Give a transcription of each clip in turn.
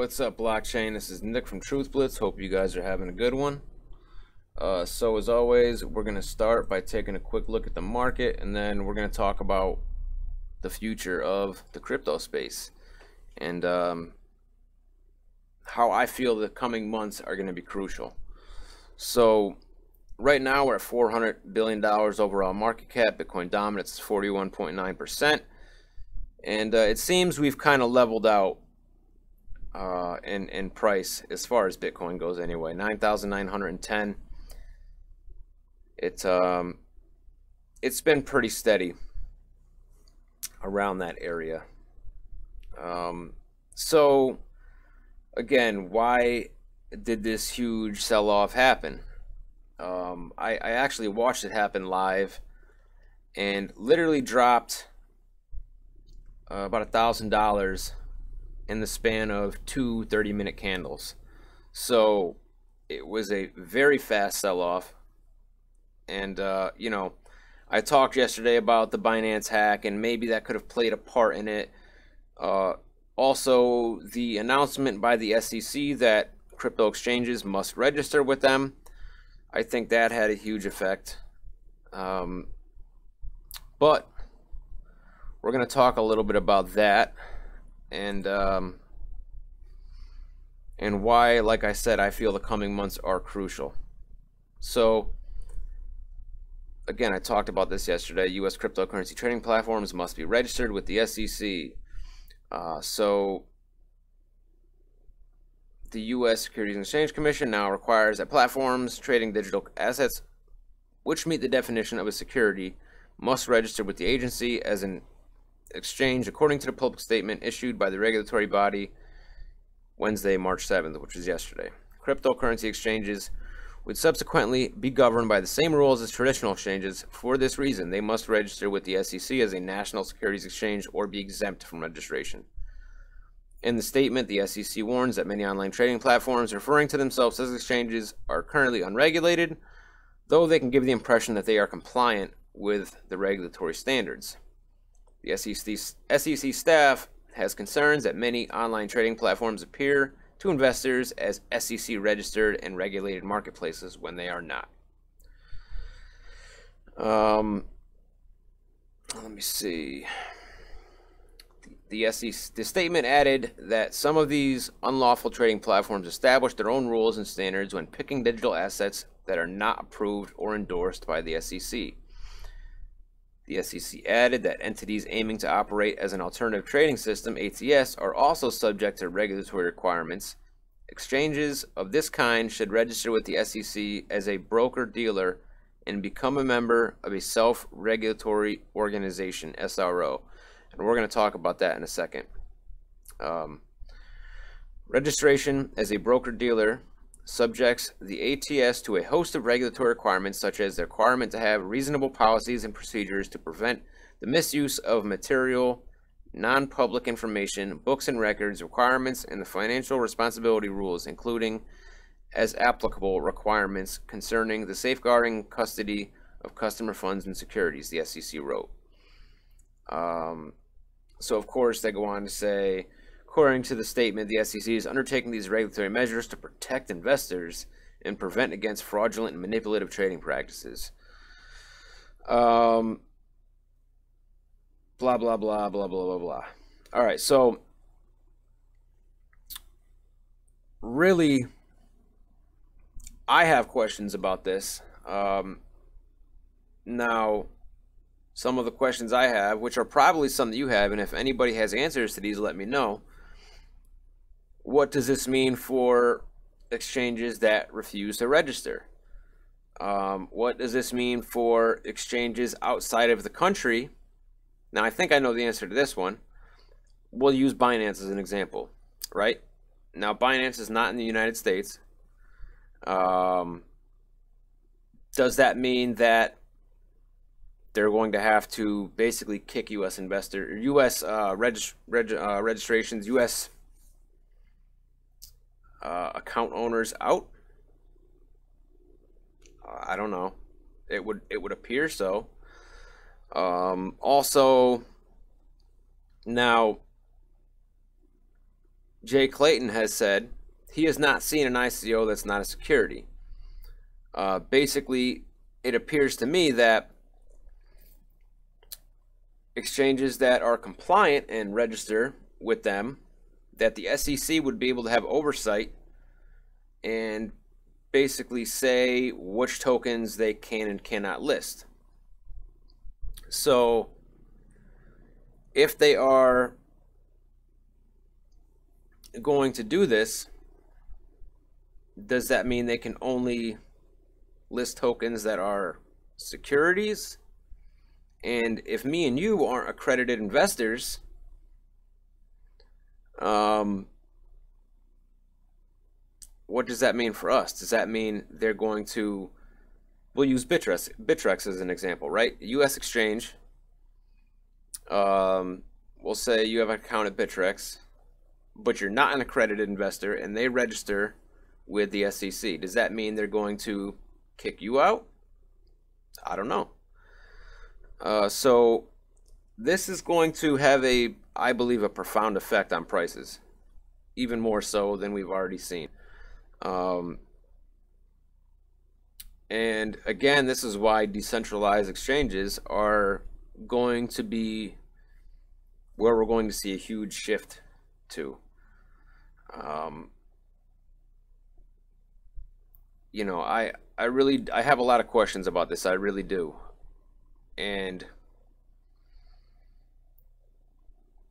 What's up, blockchain? This is Nick from Truth Blitz. Hope you guys are having a good one. So as always, we're going to start by taking a quick look at the market, and then we're going to talk about the future of the crypto space and how I feel the coming months are going to be crucial. So right now we're at $400 billion overall market cap. Bitcoin dominance is 41.9%. And it seems we've kind of leveled out in price as far as Bitcoin goes anyway. 9,910. It's been pretty steady around that area. So again, why did this huge sell-off happen? I actually watched it happen live and literally dropped about $1,000 in the span of two 30-minute candles. So it was a very fast sell-off. And you know, I talked yesterday about the Binance hack, and maybe that could have played a part in it. Also, the announcement by the SEC that crypto exchanges must register with them, I think that had a huge effect. But we're going to talk a little bit about that and why, like I said, I feel the coming months are crucial. So again, I talked about this yesterday. U.S. cryptocurrency trading platforms must be registered with the SEC. So the U.S. Securities and Exchange Commission now requires that platforms trading digital assets which meet the definition of a security must register with the agency as an exchange, according to the public statement issued by the regulatory body Wednesday, March 7th, which is yesterday. Cryptocurrency exchanges would subsequently be governed by the same rules as traditional exchanges. For this reason, they must register with the SEC as a national securities exchange or be exempt from registration. In the statement, the SEC warns that many online trading platforms referring to themselves as exchanges are currently unregulated, though they can give the impression that they are compliant with the regulatory standards. The SEC staff has concerns that many online trading platforms appear to investors as SEC registered and regulated marketplaces when they are not. Let me see. The statement added that some of these unlawful trading platforms establish their own rules and standards when picking digital assets that are not approved or endorsed by the SEC. The SEC added that entities aiming to operate as an alternative trading system, ATS, are also subject to regulatory requirements. Exchanges of this kind should register with the SEC as a broker-dealer and become a member of a self-regulatory organization, SRO. And we're going to talk about that in a second. Registration as a broker-dealer subjects the ATS to a host of regulatory requirements, such as the requirement to have reasonable policies and procedures to prevent the misuse of material, non-public information, books and records, requirements, and the financial responsibility rules, including, as applicable, requirements concerning the safeguarding custody of customer funds and securities, the SEC wrote. So, of course, they go on to say, according to the statement, the SEC is undertaking these regulatory measures to protect investors and prevent against fraudulent and manipulative trading practices. Blah, blah, blah, blah, blah, blah, blah. All right, so really, I have questions about this. Now, some of the questions I have, which are probably some that you have, and if anybody has answers to these, let me know. What does this mean for exchanges that refuse to register? What does this mean for exchanges outside of the country? Now, I think I know the answer to this one. We'll use Binance as an example, right? Now, Binance is not in the United States. Does that mean that they're going to have to basically kick U.S. registrations, U.S. Account owners out? I don't know. It would appear so. Also, now Jay Clayton has said he has not seen an ICO that's not a security. Basically, it appears to me that exchanges that are compliant and register with them, that the SEC would be able to have oversight and basically say which tokens they can and cannot list. So if they are going to do this, does that mean they can only list tokens that are securities? And if me and you aren't accredited investors, what does that mean for us? Does that mean they're going to, we'll use Bittrex as an example, right? US exchange. We'll say you have an account at Bittrex, but you're not an accredited investor and they register with the SEC. Does that mean they're going to kick you out? I don't know. So this is going to have I believe, a profound effect on prices, even more so than we've already seen. And again, this is why decentralized exchanges are going to be where we're going to see a huge shift to. You know, I have a lot of questions about this. I really do. And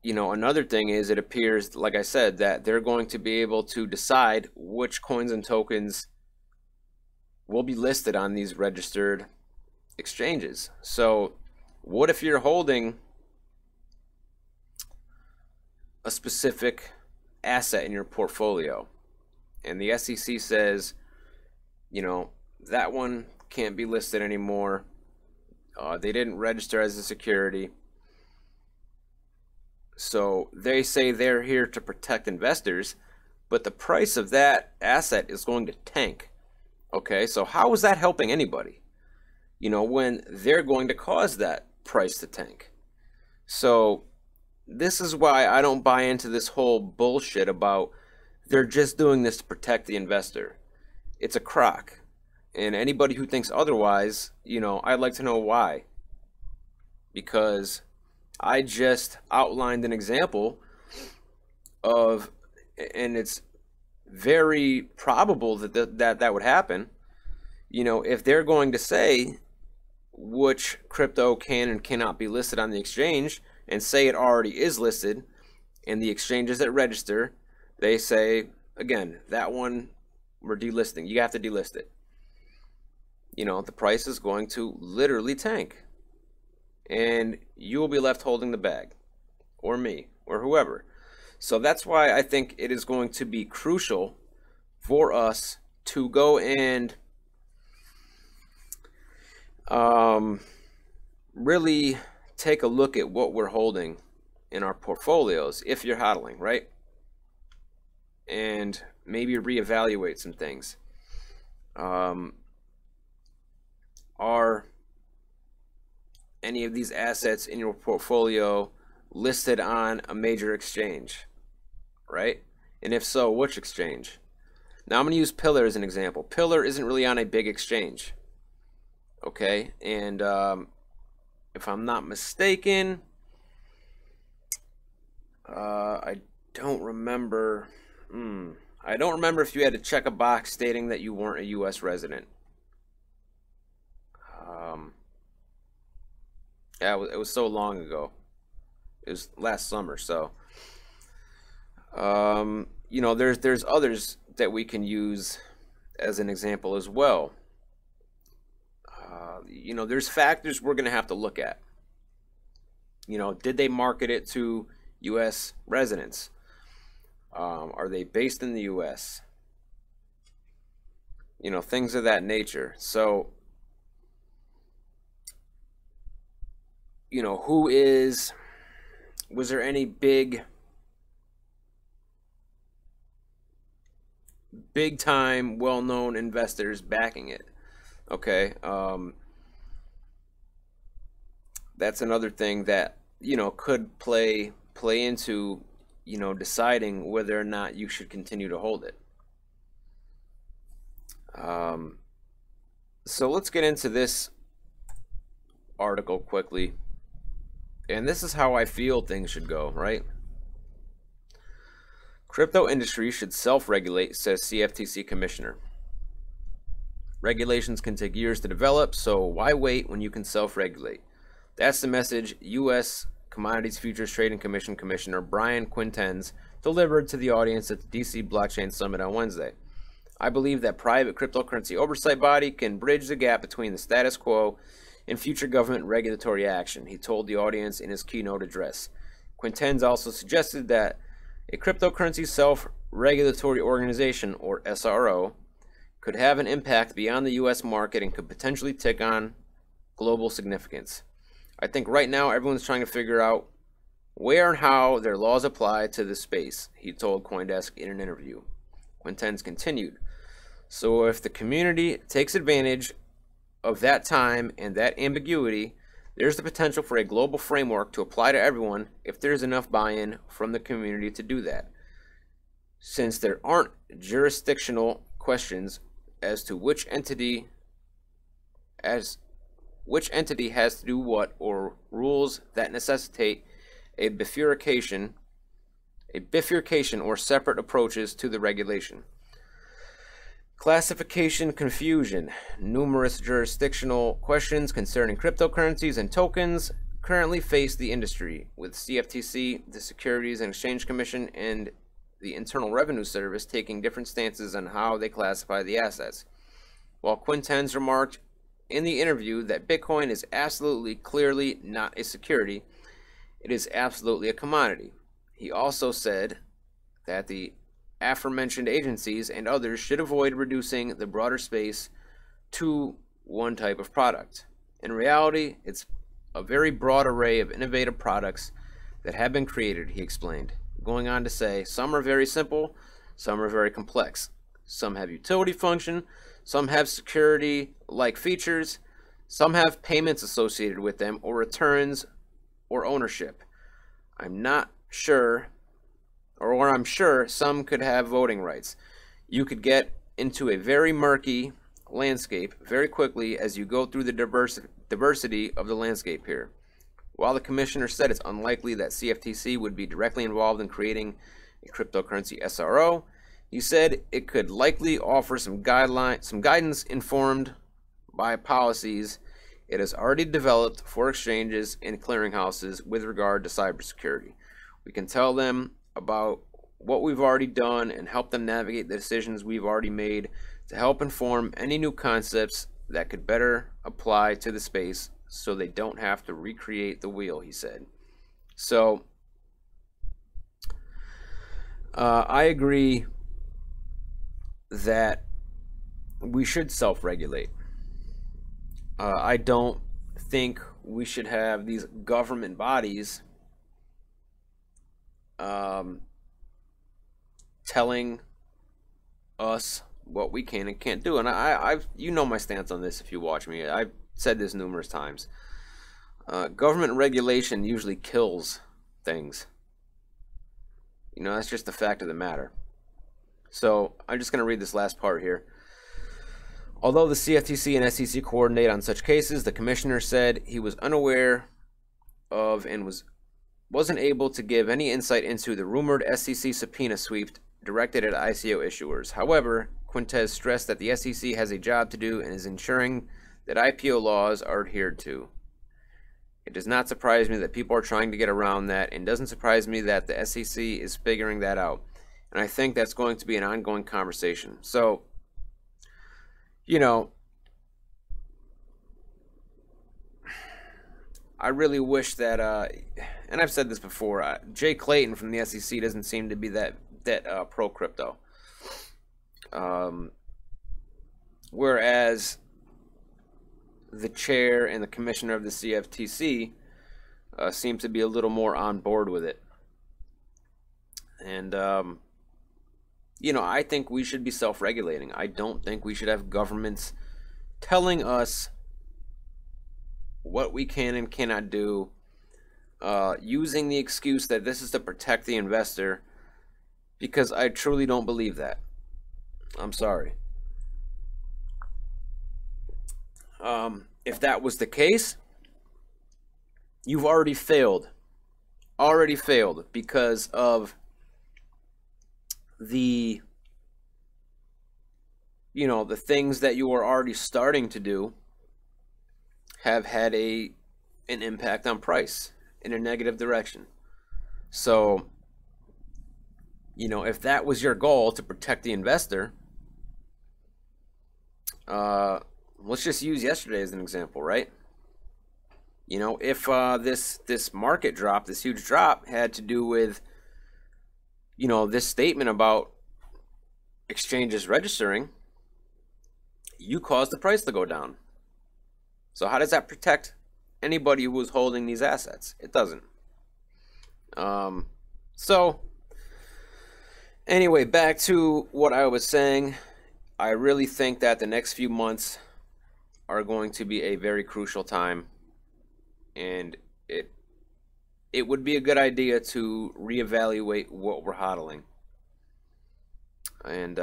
you know, another thing is, it appears, like I said, that they're going to be able to decide which coins and tokens will be listed on these registered exchanges. So what if you're holding a specific asset in your portfolio and the SEC says, you know, that one can't be listed anymore. They didn't register as a security. So they say they're here to protect investors, but the price of that asset is going to tank. Okay, so how is that helping anybody? You know, when they're going to cause that price to tank. So this is why I don't buy into this whole bullshit about they're just doing this to protect the investor. It's a crock. And anybody who thinks otherwise, you know, I'd like to know why. Because I just outlined an example of, and it's very probable that that would happen. You know, if they're going to say which crypto can and cannot be listed on the exchange, and say it already is listed, and the exchanges that register, they say, again, that one we're delisting. You have to delist it. You know, the price is going to literally tank. And you will be left holding the bag, or me, or whoever. So that's why I think it is going to be crucial for us to go and really take a look at what we're holding in our portfolios, if you're hodling, right? And maybe reevaluate some things. Are any of these assets in your portfolio listed on a major exchange, right? And if so, which exchange? Now I'm going to use Pillar as an example. Pillar isn't really on a big exchange, okay? And if I'm not mistaken, I don't remember if you had to check a box stating that you weren't a US resident. Yeah, it was so long ago. It was last summer, so you know, there's others that we can use as an example as well. You know, there's factors we're going to have to look at. You know, did they market it to US residents? Are they based in the US? You know, things of that nature. So, you know, was there any big time well-known investors backing it? Okay, that's another thing that, you know, could play into deciding whether or not you should continue to hold it. So let's get into this article quickly. And this is how I feel things should go, right? Crypto industry should self-regulate, says CFTC commissioner. Regulations can take years to develop, so why wait when you can self-regulate? That's the message U.S. Commodities Futures Trading Commission Commissioner Brian Quintenz delivered to the audience at the DC Blockchain Summit on Wednesday. I believe that private cryptocurrency oversight body can bridge the gap between the status quo and future government regulatory action, he told the audience in his keynote address. Quintenz also suggested that a cryptocurrency self-regulatory organization, or SRO, could have an impact beyond the U.S. market and could potentially take on global significance. I think right now everyone's trying to figure out where and how their laws apply to this space, he told CoinDesk in an interview. Quintenz continued, so if the community takes advantage of that time and that ambiguity, there's the potential for a global framework to apply to everyone if there's enough buy-in from the community to do that. Since there aren't jurisdictional questions as to which entity has to do what, or rules that necessitate a bifurcation or separate approaches to the regulation. Classification confusion. Numerous jurisdictional questions concerning cryptocurrencies and tokens currently face the industry, with CFTC, the Securities and Exchange Commission, and the Internal Revenue Service taking different stances on how they classify the assets. While Quintenz remarked in the interview that Bitcoin is absolutely clearly not a security, it is absolutely a commodity. He also said that the aforementioned agencies and others should avoid reducing the broader space to one type of product. In reality, it's a very broad array of innovative products that have been created, he explained, going on to say some are very simple, some are very complex, some have utility function, some have security-like features, some have payments associated with them, or returns, or ownership. I'm sure some could have voting rights. You could get into a very murky landscape very quickly as you go through the diversity of the landscape here. While the commissioner said it's unlikely that CFTC would be directly involved in creating a cryptocurrency SRO, he said it could likely offer some guidance informed by policies it has already developed for exchanges and clearinghouses with regard to cybersecurity. We can tell them about what we've already done and help them navigate the decisions we've already made to help inform any new concepts that could better apply to the space so they don't have to recreate the wheel, he said. So I agree that we should self-regulate. I don't think we should have these government bodies telling us what we can and can't do. And I've my stance on this if you watch me. I've said this numerous times. Government regulation usually kills things. That's just the fact of the matter. So I'm just going to read this last part here. Although the CFTC and SEC coordinate on such cases, the commissioner said he was unaware of and wasn't able to give any insight into the rumored SEC subpoena sweep directed at ICO issuers. However, Quintenz stressed that the SEC has a job to do and is ensuring that IPO laws are adhered to. It does not surprise me that people are trying to get around that, and doesn't surprise me that the SEC is figuring that out. And I think that's going to be an ongoing conversation. So, I really wish that, and I've said this before, Jay Clayton from the SEC doesn't seem to be that pro-crypto. Whereas the chair and the commissioner of the CFTC seem to be a little more on board with it. And, I think we should be self-regulating. I don't think we should have governments telling us what we can and cannot do using the excuse that this is to protect the investor, because I truly don't believe that. I'm sorry. If that was the case, you've already failed. Already failed because of the, the things that you are already starting to do have had an impact on price in a negative direction. So, if that was your goal, to protect the investor, let's just use yesterday as an example, right? If this market drop, this huge drop, had to do with, this statement about exchanges registering, you caused the price to go down. So how does that protect anybody who was holding these assets? It doesn't. So anyway, back to what I was saying. I really think that the next few months are going to be a very crucial time, and it would be a good idea to reevaluate what we're hodling and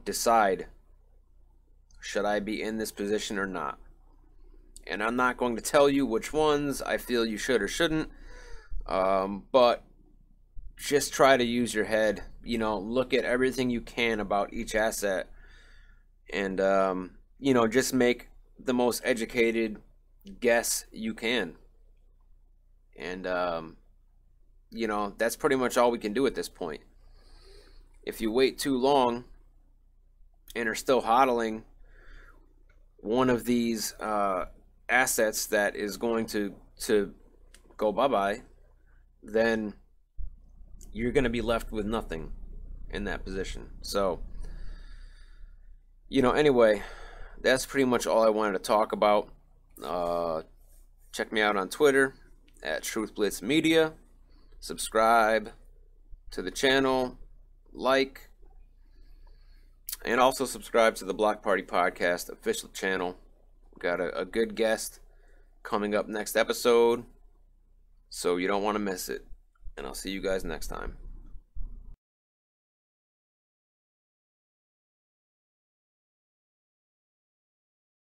decide, should I be in this position or not? And I'm not going to tell you which ones I feel you should or shouldn't, but just try to use your head. Look at everything you can about each asset, and just make the most educated guess you can. And that's pretty much all we can do at this point. If you wait too long and are still hodling one of these assets that is going to go bye-bye, then you're going to be left with nothing in that position. So, anyway, that's pretty much all I wanted to talk about. Check me out on Twitter at TruthBlitzMedia. Subscribe to the channel, like, and also subscribe to the Block Party Podcast official channel. Got a good guest coming up next episode, so you don't want to miss it. And I'll see you guys next time.